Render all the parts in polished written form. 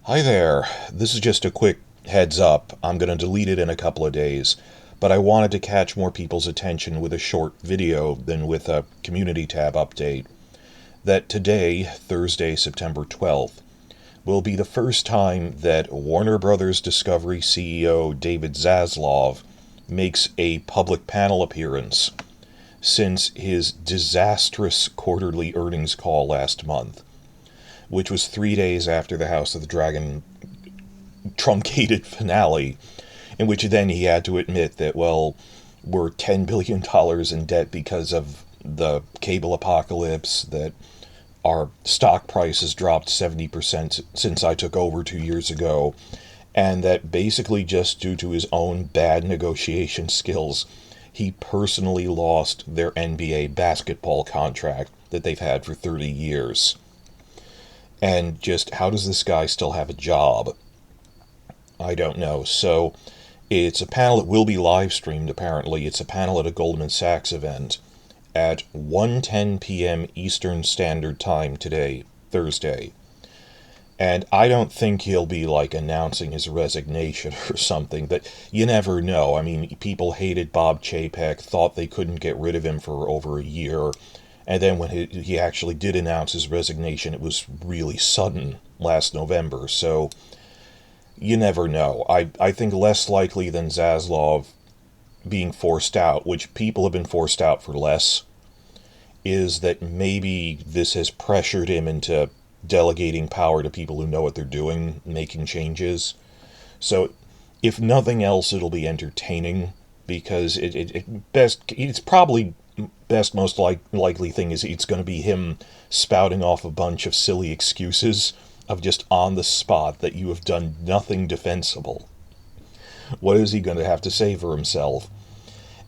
Hi there. This is just a quick heads up. I'm going to delete it in a couple of days, but I wanted to catch more people's attention with a short video than with a community tab update. That today, Thursday, September 12th, will be the first time that Warner Brothers Discovery CEO David Zaslav makes a public panel appearance since his disastrous quarterly earnings call last month, which was 3 days after the House of the Dragon truncated finale, in which then he had to admit that, well, we're $10 billion in debt because of the cable apocalypse, that our stock price has dropped 70% since I took over 2 years ago, and that basically just due to his own bad negotiation skills, he personally lost their NBA basketball contract that they've had for 30 years. And just how does this guy still have a job? I don't know. So it's a panel that will be live streamed, apparently. It's a panel at a Goldman Sachs event at 1:10 p.m. Eastern Standard Time today, Thursday. And I don't think he'll be like announcing his resignation or something, but you never know. I mean, people hated Bob Chapek, thought they couldn't get rid of him for over a year. And then when he actually did announce his resignation, it was really sudden last November. So you never know. I think less likely than Zaslav being forced out, which people have been forced out for less, is that maybe this has pressured him into delegating power to people who know what they're doing, making changes. So if nothing else, it'll be entertaining, because it's probably best most likely thing is it's going to be him spouting off a bunch of silly excuses of just on the spot that you have done nothing defensible. What is he going to have to say for himself?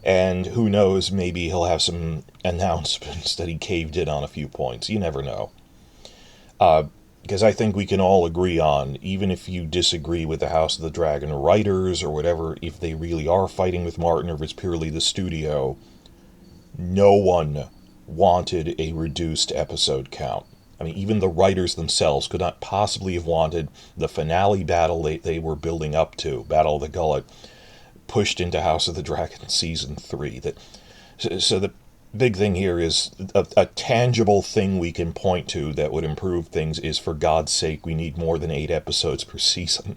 And who knows, maybe he'll have some announcements that he caved in on a few points. You never know. Because I think we can all agree on, even if you disagree with the House of the Dragon writers or whatever, if they really are fighting with Martin or if it's purely the studio, no one wanted a reduced episode count. I mean, even the writers themselves could not possibly have wanted the finale battle they were building up to, Battle of the Gullet, pushed into House of the Dragon Season 3. So the big thing here is a tangible thing we can point to that would improve things is, for God's sake, we need more than 8 episodes per season.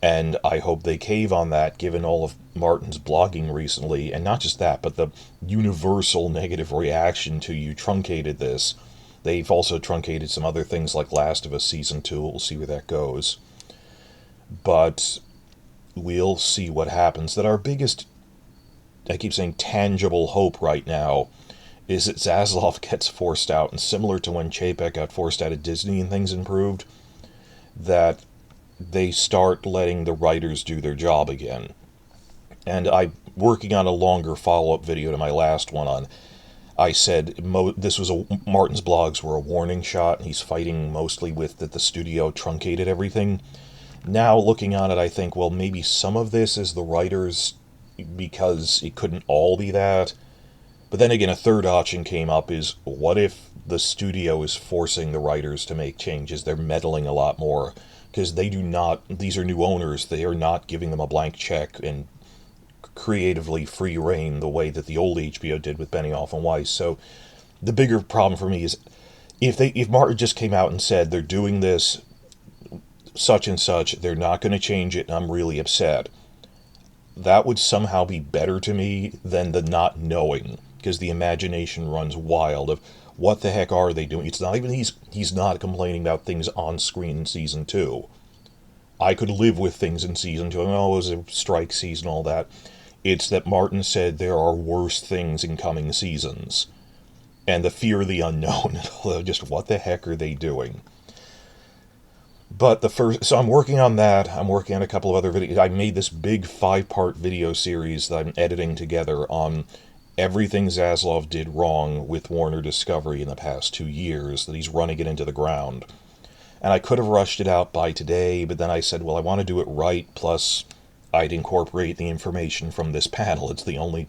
And I hope they cave on that, given all of Martin's blogging recently, and not just that, but the universal negative reaction to you truncated this. They've also truncated some other things like Last of Us Season 2. We'll see where that goes. But we'll see what happens. That our biggest, I keep saying tangible hope right now, is that Zaslav gets forced out, and similar to when Chapek got forced out of Disney and things improved, that they start letting the writers do their job again. And I'm working on a longer follow-up video to my last one on, I said this was Martin's blogs were a warning shot, and he's fighting mostly with that the studio truncated everything. Now looking on it, I think, well, maybe some of this is the writers, because it couldn't all be that. But then again, a third option came up is, what if the studio is forcing the writers to make changes? They're meddling a lot more, because they do not, these are new owners, they are not giving them a blank check and creatively free reign the way that the old HBO did with Benioff and Weiss. So the bigger problem for me is, if Martin just came out and said they're doing this such and such, they're not going to change it, and I'm really upset, that would somehow be better to me than the not knowing, because the imagination runs wild of what the heck are they doing. It's not even he's not complaining about things on screen in Season 2. I could live with things in Season 2. Oh, it was a strike season, all that. It's that Martin said there are worse things in coming seasons. And the fear of the unknown. Just what the heck are they doing? But so I'm working on that. I'm working on a couple of other videos. I made this big 5-part video series that I'm editing together on everything Zaslav did wrong with Warner Discovery in the past 2 years, that he's running it into the ground. And I could have rushed it out by today, but then I said, well, I want to do it right, plus I'd incorporate the information from this panel. It's the only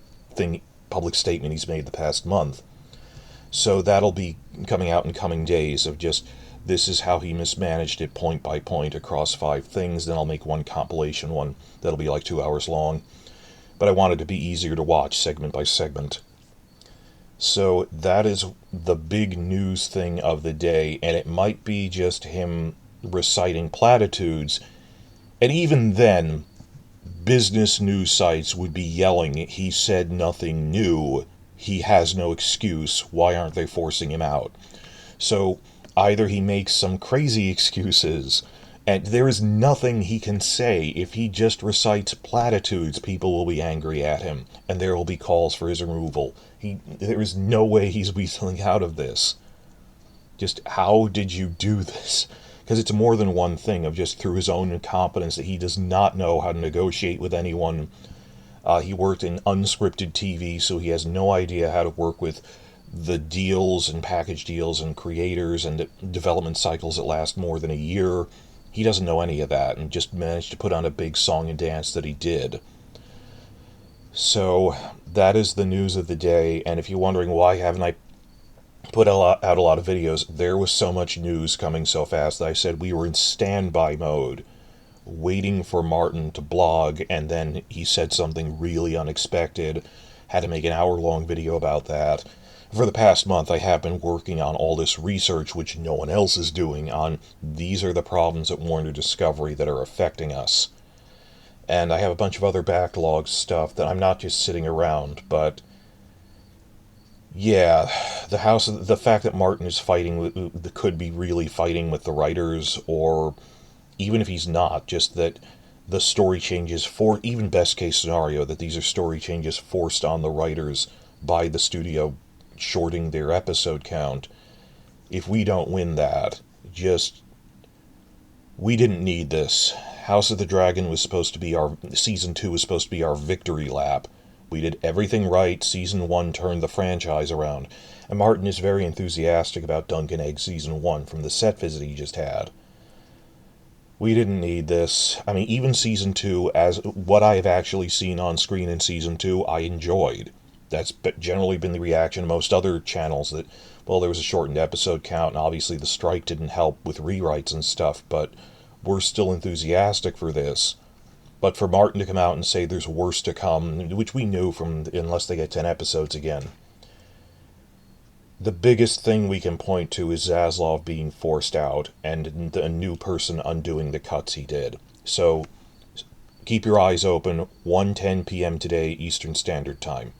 public statement he's made the past month. So that'll be coming out in coming days, of just This is how he mismanaged it point by point across 5 things. Then I'll make one compilation one that'll be like 2 hours long. But I want it to be easier to watch segment by segment. So that is the big news thing of the day, and it might be just him reciting platitudes. And even then, business news sites would be yelling, he said nothing new, he has no excuse, why aren't they forcing him out? So either he makes some crazy excuses, and there is nothing he can say. If he just recites platitudes, people will be angry at him, and there will be calls for his removal. There is no way he's weaseling out of this. Just how did you do this? Because it's more than one thing of just through his own incompetence that he does not know how to negotiate with anyone. He worked in unscripted TV, so he has no idea how to work with the deals and package deals and creators and development cycles that last more than a year. He doesn't know any of that and just managed to put on a big song and dance that he did. So that is the news of the day, and if you're wondering why haven't I put out a lot of videos, there was so much news coming so fast that I said we were in standby mode, waiting for Martin to blog, and then he said something really unexpected. Had to make an hour-long video about that. For the past month, I have been working on all this research, which no one else is doing, on these are the problems at Warner Discovery that are affecting us. And I have a bunch of other backlog stuff that I'm not just sitting around, but yeah, the fact that Martin is could be really fighting with the writers, or even if he's not, just that the story changes, for even best case scenario, that these are story changes forced on the writers by the studio shorting their episode count. If we don't win that, we didn't need this. House of the Dragon was supposed to be season 2 was supposed to be our victory lap. We did everything right. Season 1 turned the franchise around. And Martin is very enthusiastic about Duncan Egg Season 1 from the set visit he just had. We didn't need this. I mean, even Season 2, as what I have actually seen on screen in Season 2, I enjoyed. That's generally been the reaction of most other channels, that, well, there was a shortened episode count, and obviously the strike didn't help with rewrites and stuff, but we're still enthusiastic for this. But for Martin to come out and say there's worse to come, which we knew from unless they get 10 episodes again, the biggest thing we can point to is Zaslav being forced out and a new person undoing the cuts he did. So keep your eyes open, 1:10 p.m. today, Eastern Standard Time.